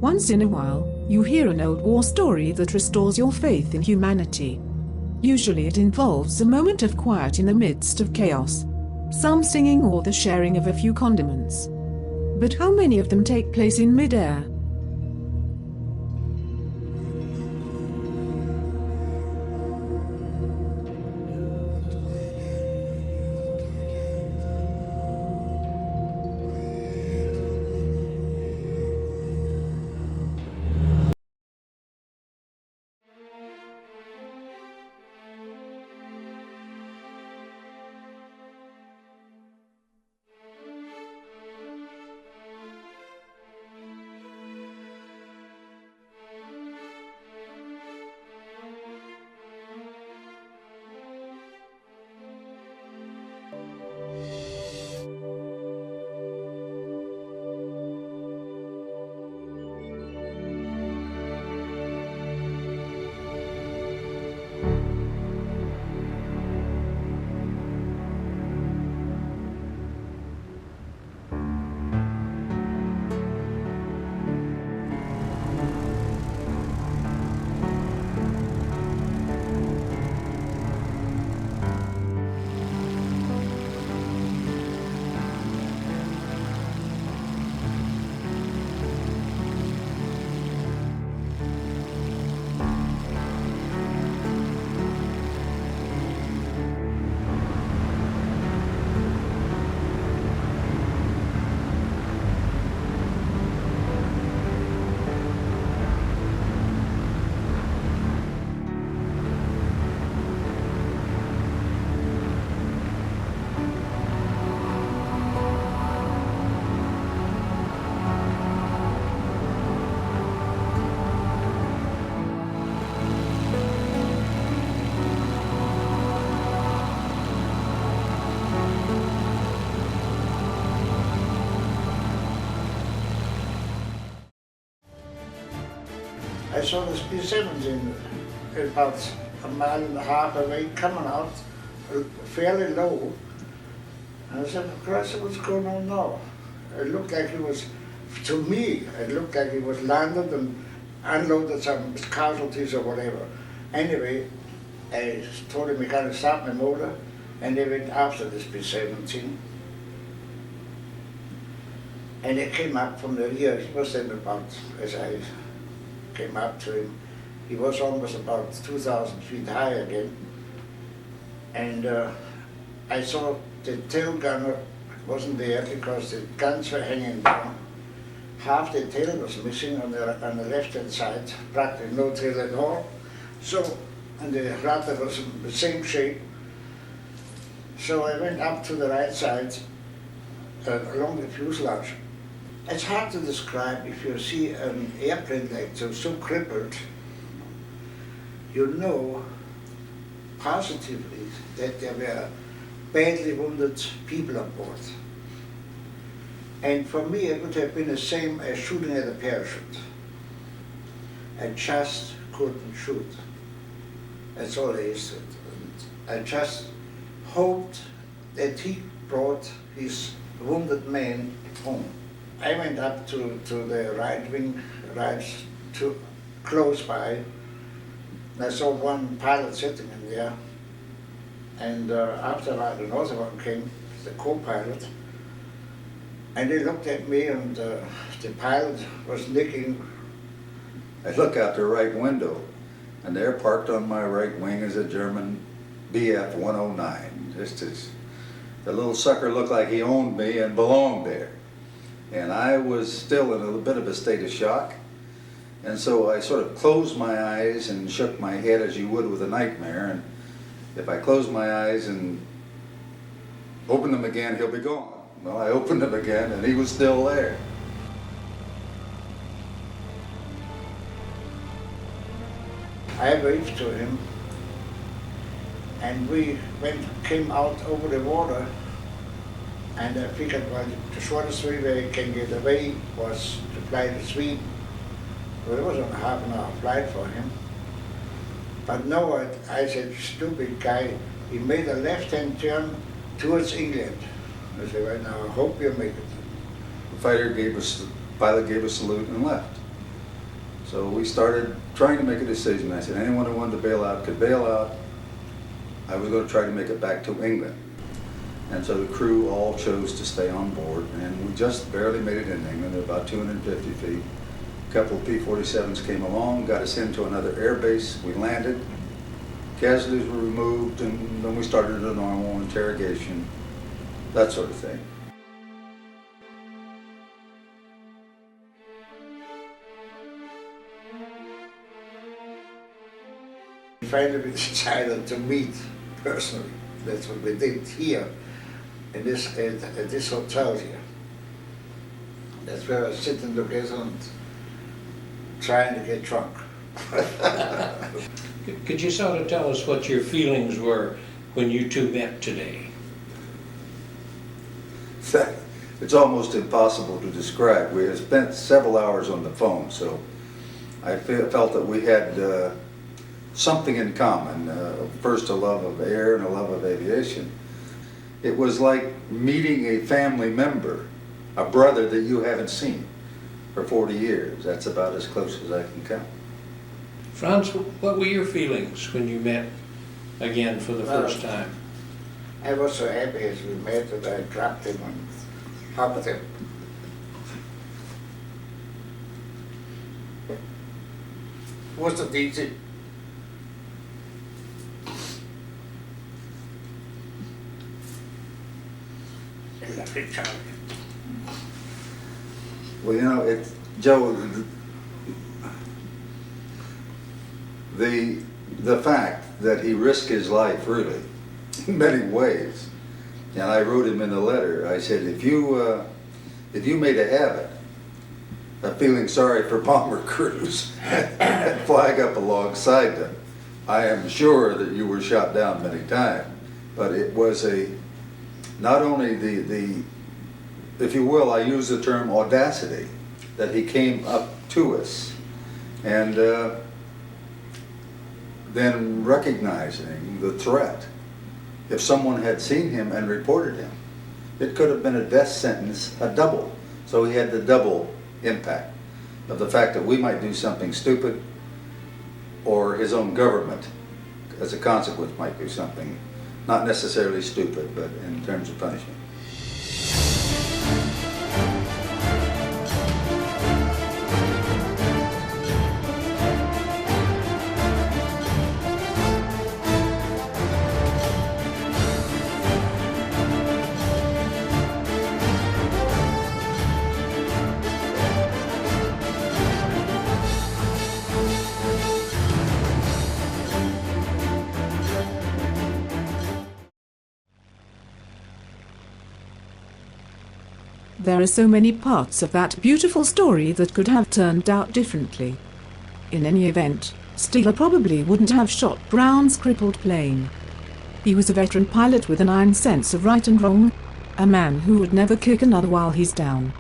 Once in a while, you hear an old war story that restores your faith in humanity. Usually it involves a moment of quiet in the midst of chaos, some singing or the sharing of a few condiments. But how many of them take place in mid-air? I saw this B-17 about a mile and a half away coming out fairly low. And I said, Christ, what's going on now? It looked like he was, to me, it looked like he was landed and unloaded some casualties or whatever. Anyway, I told him he kind of stopped my motor and they went after this B-17. And he came up from the rear. He was then about, as I came up to him, he was almost about 2,000 feet high again. And I saw the tail gunner wasn't there because the guns were hanging down. Half the tail was missing on the left-hand side, practically no tail at all. So, and the rudder was in the same shape. So I went up to the right side along the fuselage. It's hard to describe. If you see an airplane like so crippled, you know positively that there were badly wounded people on board. And for me, it would have been the same as shooting at a parachute. I just couldn't shoot. That's all there is to it. And I just hoped that he brought his wounded man home. I went up to the right wing, right to close by. And I saw one pilot sitting in there. And after a while, another one came, the co-pilot. And they looked at me, and the pilot was nicking. I look out the right window, and there parked on my right wing is a German Bf-109. Just as the little sucker looked like he owned me and belonged there. And I was still in a little bit of a state of shock. And so I sort of closed my eyes and shook my head as you would with a nightmare. And if I close my eyes and open them again, he'll be gone. Well, I opened them again, and he was still there. I waved to him, and we came out over the water, and I figured, well, the shortest way where he can get away was to fly to Sweden. Well, it was only half an hour flight for him. But no, I said, stupid guy, he made a left-hand turn towards England. I said, well, now I hope you make it. The pilot gave a salute and left. So we started trying to make a decision. I said anyone who wanted to bail out could bail out. I was going to try to make it back to England. And so the crew all chose to stay on board, and we just barely made it in England, at about 250 feet. A couple of P-47s came along, got us into another air base. We landed, casualties were removed, and then we started a normal interrogation, that sort of thing. Finally, we decided to meet personally. That's what we did here, in this, at this hotel here. That's where I was sitting together and trying to get drunk. Could you sort of tell us what your feelings were when you two met today? It's almost impossible to describe. We had spent several hours on the phone, so I felt that we had something in common. First, a love of air and a love of aviation. It was like meeting a family member, a brother that you haven't seen for 40 years. That's about as close as I can come. Franz, what were your feelings when you met again for the first time? I was so happy as we met that I grabbed him and hugged him. Was it easy? Well, you know, Joe, the fact that he risked his life, really, in many ways, and I wrote him in the letter, I said, if you made a habit of feeling sorry for bomber crews and flag up alongside them, I am sure that you were shot down many times. But it was not only the, if you will, I use the term audacity, that he came up to us, and then recognizing the threat. If someone had seen him and reported him, it could have been a death sentence, a double. So he had the double impact of the fact that we might do something stupid, or his own government, as a consequence, might do something not necessarily stupid, but in terms of punishment. There are so many parts of that beautiful story that could have turned out differently. In any event, Stigler probably wouldn't have shot Brown's crippled plane. He was a veteran pilot with an iron sense of right and wrong, a man who would never kick another while he's down.